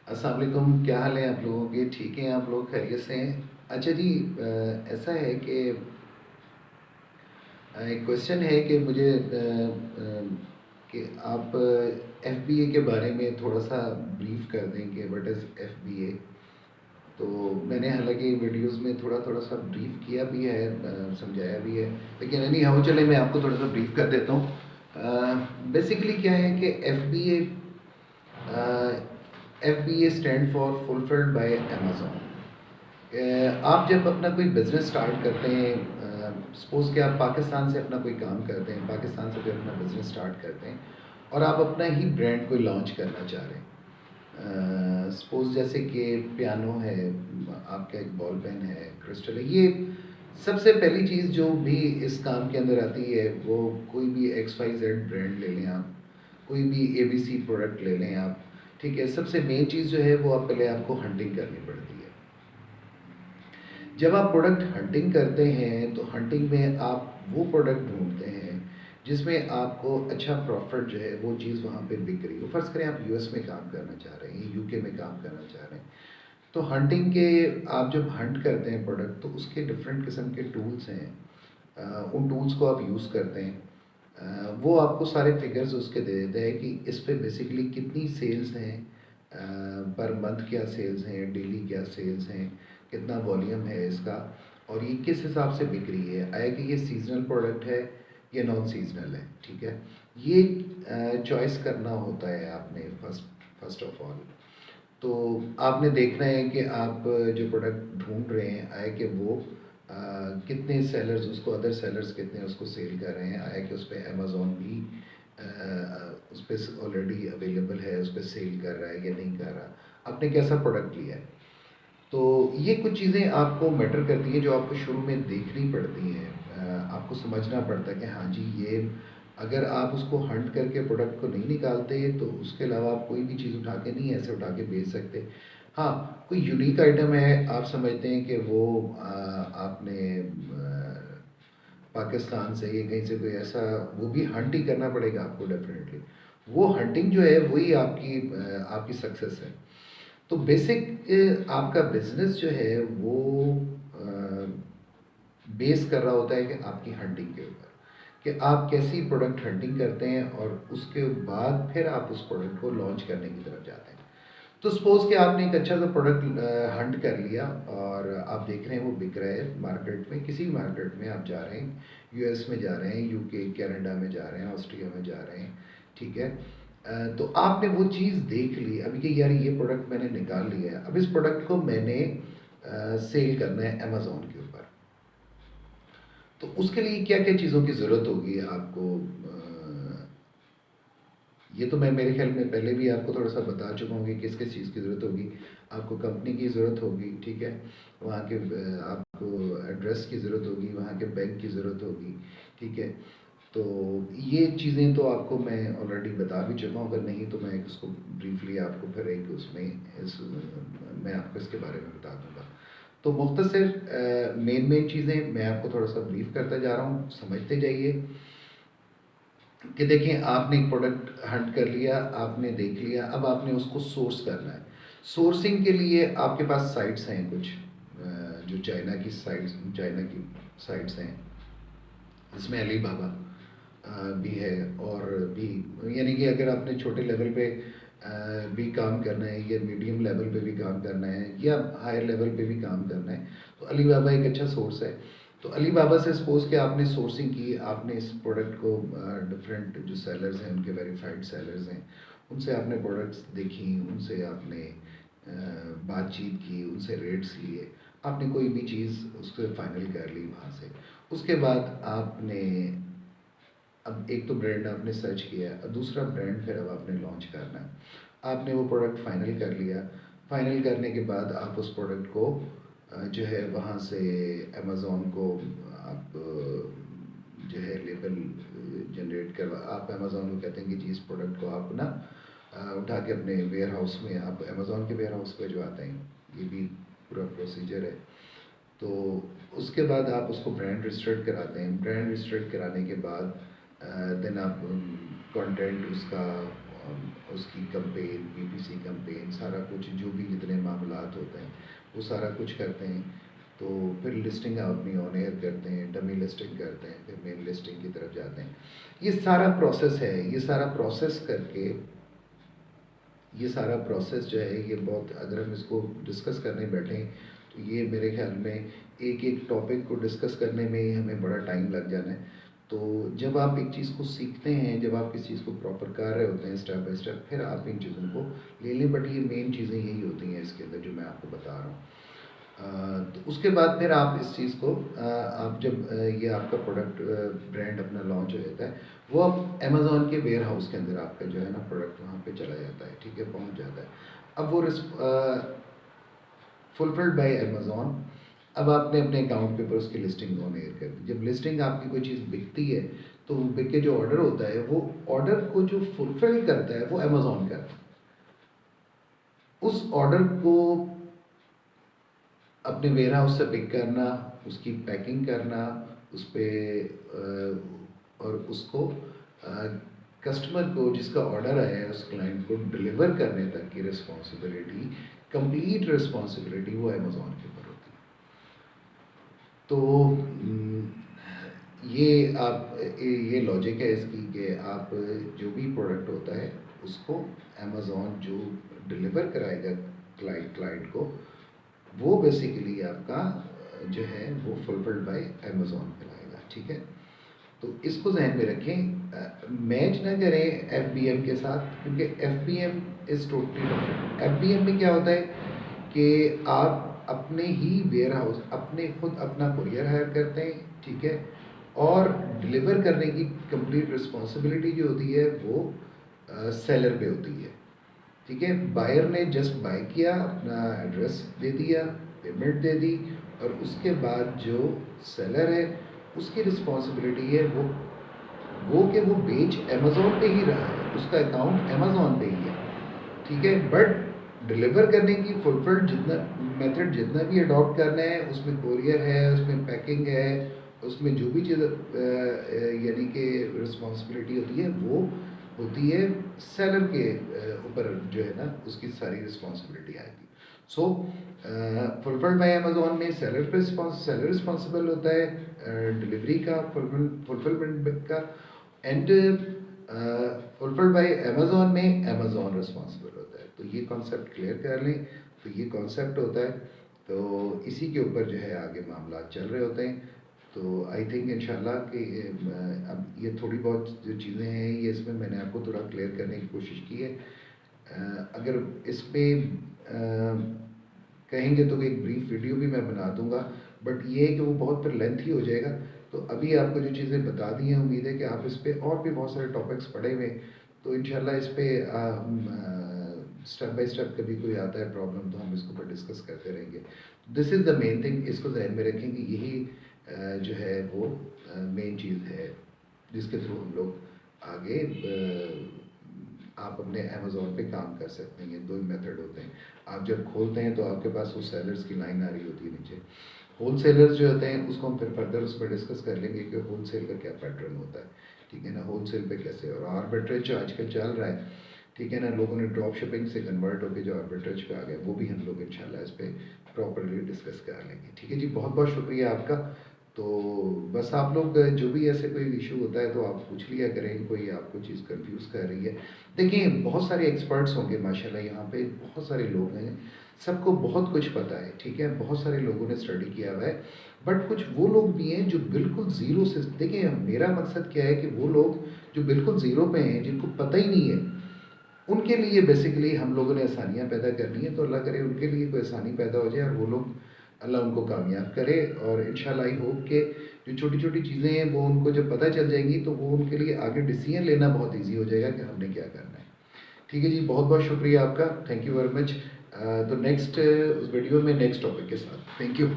अस्सलाम वालेकुम, क्या हाल है आप लोगों के? ठीक हैं आप लोग? खैरियत से हैं? अच्छा जी, ऐसा है कि एक क्वेश्चन है कि मुझे कि आप एफबीए के बारे में थोड़ा-सा ब्रीफ कर दें कि व्हाट इज़ एफबीए? तो मैंने हालाँकि वीडियोज़ में थोड़ा-थोड़ा सा ब्रीफ किया भी है, समझाया भी है, लेकिन एनी हाउ चलें मैं आपको थोड़ा-सा ब्रीफ कर देता हूँ। बेसिकली क्या है कि FBA FBA stand for fulfilled by Amazon. आप जब अपना कोई बिज़नेस स्टार्ट करते हैं, सपोज़ कि आप पाकिस्तान से अपना कोई काम करते हैं, पाकिस्तान से कोई अपना बिज़नेस स्टार्ट करते हैं और आप अपना ही ब्रांड कोई लॉन्च करना चाह रहे हैं। सपोज़ जैसे कि पियानो है, आपका एक बॉल पेन है, क्रिस्टल है, ये सबसे पहली चीज़ जो भी इस काम के अंदर आती है, वो कोई भी एक्स वाई जेड ब्रांड ले लें आप, कोई भी एबीसी प्रोडक्ट ले लें आप, ठीक है? सबसे मेन चीज़ जो है वो आप पहले आपको हंटिंग करनी पड़ती है। जब आप प्रोडक्ट हंटिंग करते हैं तो हंटिंग में आप वो प्रोडक्ट ढूंढते हैं जिसमें आपको अच्छा प्रॉफिट जो है वो चीज़ वहाँ पे बिक रही हो। फर्ज करें आप यूएस में काम करना चाह रहे हैं, यूके में काम करना चाह रहे हैं, तो हंटिंग के आप जब हंट करते हैं प्रोडक्ट तो उसके डिफरेंट किस्म के टूल्स हैं। उन टूल्स को आप यूज़ करते हैं। वो आपको सारे फिगर्स उसके दे देते हैं कि इस पे बेसिकली कितनी सेल्स हैं, पर मंथ क्या सेल्स हैं, डेली क्या सेल्स हैं, कितना वॉल्यूम है इसका, और ये किस हिसाब से बिक रही है, आया कि ये सीजनल प्रोडक्ट है या नॉन सीजनल है, ठीक है? ये चॉइस करना होता है आपने फर्स्ट फर्स्ट ऑफ ऑल। तो आपने देखना है कि आप जो प्रोडक्ट ढूंढ रहे हैं, आया कि वो कितने सेलर्स उसको, अदर सेलर्स कितने उसको सेल कर रहे हैं, आया कि उस पर अमेज़ॉन भी उस पर ऑलरेडी अवेलेबल है, उस पर सेल कर रहा है या नहीं कर रहा, आपने कैसा प्रोडक्ट लिया है। तो ये कुछ चीज़ें आपको मैटर करती हैं जो आपको शुरू में देखनी पड़ती हैं। आपको समझना पड़ता है कि हाँ जी, ये अगर आप उसको हंट करके प्रोडक्ट को नहीं निकालते तो उसके अलावा आप कोई भी चीज़ उठा के नहीं ऐसे उठा के बेच सकते। हाँ, कोई यूनिक आइटम है, आप समझते हैं कि वो आपने पाकिस्तान से या कहीं से कोई ऐसा, वो भी हंट ही करना पड़ेगा आपको डेफ़िनेटली। वो हंटिंग जो है वही आपकी सक्सेस है। तो बेसिक आपका बिजनेस जो है वो बेस कर रहा होता है कि आपकी हंटिंग के ऊपर, कि आप कैसी प्रोडक्ट हंटिंग करते हैं और उसके बाद फिर आप उस प्रोडक्ट को लॉन्च करने की तरफ जाते हैं। तो सपोज कि आपने एक अच्छा सा प्रोडक्ट हंट कर लिया और आप देख रहे हैं वो बिक रहा है मार्केट में, किसी भी मार्केट में आप जा रहे हैं, यूएस में जा रहे हैं, यूके कनाडा में जा रहे हैं, ऑस्ट्रिया में जा रहे हैं, ठीक है? तो आपने वो चीज़ देख ली अभी कि यार ये प्रोडक्ट मैंने निकाल लिया है, अब इस प्रोडक्ट को मैंने सेल करना है अमेज़ॉन के ऊपर। तो उसके लिए क्या-क्या चीज़ों की ज़रूरत होगी आपको? ये तो मैं मेरे ख्याल में पहले भी आपको थोड़ा-सा बता चुका हूँ कि किस-किस चीज़ की ज़रूरत होगी। आपको कंपनी की ज़रूरत होगी, ठीक है? वहाँ के आपको एड्रेस की ज़रूरत होगी, वहाँ के बैंक की ज़रूरत होगी, ठीक है? तो ये चीज़ें तो आपको मैं ऑलरेडी बता भी चुका हूँ, अगर नहीं तो मैं इसको ब्रीफली आपको फिर एक उसमें इस मैं आपको इसके बारे में बता दूँगा। तो मुख्तसर मेन-मेन चीज़ें मैं आपको थोड़ा-सा ब्रीफ करता जा रहा हूँ, समझते जाइए। कि देखिए आपने एक प्रोडक्ट हंट कर लिया, आपने देख लिया, अब आपने उसको सोर्स करना है। सोर्सिंग के लिए आपके पास साइट्स हैं कुछ, जो चाइना की साइट्स हैं, इसमें अली बाबा भी है, और भी यानी कि अगर आपने छोटे लेवल पे भी काम करना है या मीडियम लेवल पे भी काम करना है या हायर लेवल पे भी काम करना है, तो अली बाबा एक अच्छा सोर्स है। तो अली बाबा से सपोज़ कि आपने सोर्सिंग की, आपने इस प्रोडक्ट को डिफरेंट जो सेलर्स हैं, उनके वेरीफाइड सेलर्स हैं, उनसे आपने प्रोडक्ट्स देखी, उनसे आपने बातचीत की, उनसे रेट्स लिए, आपने कोई भी चीज़ उसको फाइनल कर ली वहाँ से। उसके बाद आपने, अब एक तो ब्रांड आपने सर्च किया, अब दूसरा ब्रांड फिर अब आपने लॉन्च करना है। आपने वो प्रोडक्ट फाइनल कर लिया, फाइनल करने के बाद आप उस प्रोडक्ट को जो है वहाँ से अमेज़ॉन को आप जो है लेबल जनरेट करवा, आप अमेज़ॉन को कहते हैं कि जी इस प्रोडक्ट को आप ना उठा के अपने वेयर हाउस में, आप अमेज़ॉन के वेयर हाउस पे जो आते हैं, ये भी पूरा प्रोसीजर है। तो उसके बाद आप उसको ब्रांड रजिस्टर्ड कराते हैं, ब्रांड रजिस्टर्ड कराने के बाद देन आप कंटेंट उसका उसकी कैंपेन, पीपीसी कैंपेन, सारा कुछ जो भी जितने मामलात होते हैं वो सारा कुछ करते हैं। तो फिर लिस्टिंग अपनी ऑन एयर करते हैं, डमी लिस्टिंग करते हैं, फिर मेन लिस्टिंग की तरफ जाते हैं। ये सारा प्रोसेस है। ये सारा प्रोसेस करके, ये सारा प्रोसेस जो है ये बहुत, अगर हम इसको डिस्कस करने बैठें तो ये मेरे ख्याल में एक एक टॉपिक को डिस्कस करने में ही हमें बड़ा टाइम लग जाना है। तो जब आप एक चीज़ को सीखते हैं, जब आप किसी चीज़ को प्रॉपर कर रहे होते हैं स्टेप बाय स्टेप, फिर आप इन चीज़ों को ले लें। बट ये मेन चीज़ें यही होती हैं इसके अंदर जो मैं आपको बता रहा हूँ। तो उसके बाद फिर आप इस चीज़ को आप जब ये आपका प्रोडक्ट ब्रांड अपना लॉन्च हो जाता है, वो अब अमेज़ॉन के वेयर हाउस के अंदर आपका जो है ना प्रोडक्ट वहाँ पे चला जाता है, ठीक है, पहुँच जाता है। अब वो फुलफिल्ड बाय अमेज़ॉन। अब आपने अपने अकाउंट के ऊपर उसकी लिस्टिंग ऑन एयर कर दी। जब लिस्टिंग आपकी कोई चीज़ बिकती है तो बिक के जो ऑर्डर होता है, वो ऑर्डर को जो फुलफिल करता है वो अमेज़ॉन करता है। उस ऑर्डर को अपने वेयर हाउस से पिक करना, उसकी पैकिंग करना, उस पे और उसको कस्टमर को जिसका ऑर्डर आया है उस क्लाइंट को डिलीवर करने तक की रिस्पॉन्सिबिलिटी, कंप्लीट रिस्पॉन्सिबिलिटी वो अमेज़ॉन के ऊपर होती है। तो ये लॉजिक है इसकी कि आप जो भी प्रोडक्ट होता है उसको अमेज़ॉन जो डिलीवर कराएगा क्लाइंट को, वो बेसिकली आपका जो है वो फुलफिल्ड बाय अमेज़ॉन कहलाएगा, ठीक है। तो इसको ज़हन में रखें, मैच ना करें एफबीएम के साथ, क्योंकि FBM is totally different. FBM में क्या होता है कि आप अपने ही वेयर हाउस, अपने खुद अपना कुरियर हायर करते हैं, ठीक है, और डिलीवर करने की कंप्लीट रिस्पॉन्सिबिलिटी जो होती है वो सेलर पे होती है, ठीक है। बायर ने जस्ट बाय किया, अपना एड्रेस दे दिया, पेमेंट दे दी, और उसके बाद जो सेलर है उसकी रिस्पॉन्सिबिलिटी है वो कि वो बेच अमेज़ॉन पे ही रहा है, उसका अकाउंट अमेज़ॉन पे ही है, ठीक है। बट डिलीवर करने की फुलफिल्ड जितना मेथड जितना भी अडॉप्ट करना है, उसमें कोरियर है, उसमें पैकिंग है, उसमें जो भी चीज़ यानी कि रिस्पॉन्सिबिलिटी होती है वो होती है सेलर के ऊपर जो है ना उसकी सारी रिस्पॉन्सिबिलिटी आएगी। सो फुलफिल्ड बाय अमेज़ॉन में सेलर रिस्पॉन्सिबल होता है डिलीवरी का, फुलफिलमेंट का, एंड फुलफिल्ड बाय अमेज़ॉन में अमेज़ॉन रिस्पॉन्सिबल होता है। तो ये कॉन्सेप्ट क्लियर कर लें। तो ये कॉन्सेप्ट होता है, तो इसी के ऊपर जो है आगे मामला चल रहे होते हैं। तो आई थिंक इंशाल्लाह कि अब ये थोड़ी बहुत जो चीज़ें हैं ये इसमें मैंने आपको थोड़ा क्लियर करने की कोशिश की है। अगर इस पे कहेंगे तो एक ब्रीफ वीडियो भी मैं बना दूंगा, बट ये है कि वो बहुत फिर लेंथी हो जाएगा। तो अभी आपको जो चीज़ें बता दी हैं, उम्मीद है कि आप इस पे और भी बहुत सारे टॉपिक्स पढ़े हुए हैं, तो इंशाल्लाह इस पे स्टेप बाय स्टेप कभी कोई आता है प्रॉब्लम तो हम इसको पर डिस्कस करते रहेंगे। This is the main thing, इसको ध्यान में रखें कि यही जो है वो मेन चीज़ है जिसके थ्रू हम लोग आगे आप अपने अमेज़ॉन पे काम कर सकते हैं। ये दो ही मेथड होते हैं। आप जब खोलते हैं तो आपके पास वो सेलर्स की लाइन आ रही होती है नीचे। होल सेलर्स जो होते हैं उसको हम फिर फर्दर उस पर डिस्कस कर लेंगे कि होल सेल का क्या पैटर्न होता है, ठीक है ना, होल सेल पे कैसे, और आर्बिट्रेज जो आजकल चल रहा है, ठीक है ना, लोगों ने ड्रॉप शिपिंग से कन्वर्ट होकर जो आर्बिट्रेज पे आ गए, वो भी हम लोग इंशाल्लाह इस पर प्रॉपरली डिस्कस कर लेंगे, ठीक है जी। बहुत बहुत शुक्रिया आपका। तो बस आप लोग जो भी ऐसे कोई इशू होता है तो आप पूछ लिया करें, कोई आपको चीज़ कंफ्यूज कर रही है। देखिए बहुत सारे एक्सपर्ट्स होंगे माशाल्लाह, यहाँ पे बहुत सारे लोग हैं, सबको बहुत कुछ पता है, ठीक है, बहुत सारे लोगों ने स्टडी किया हुआ है। बट कुछ वो लोग भी हैं जो बिल्कुल ज़ीरो से, देखिए मेरा मकसद क्या है कि वो लोग जो बिल्कुल ज़ीरो पे हैं, जिनको पता ही नहीं है, उनके लिए बेसिकली हम लोगों ने आसानियाँ पैदा करनी है। तो अल्लाह करे उनके लिए कोई आसानी पैदा हो जाए और वो लोग, अल्लाह उनको कामयाब करे। और इंशाल्लाह आई होप कि जो छोटी छोटी चीज़ें हैं वो उनको जब पता चल जाएंगी तो वो उनके लिए आगे डिसीजन लेना बहुत ईजी हो जाएगा कि हमने क्या करना है, ठीक है जी। बहुत बहुत शुक्रिया आपका, थैंक यू वेरी मच। तो नेक्स्ट उस वीडियो में नेक्स्ट टॉपिक के साथ, थैंक यू।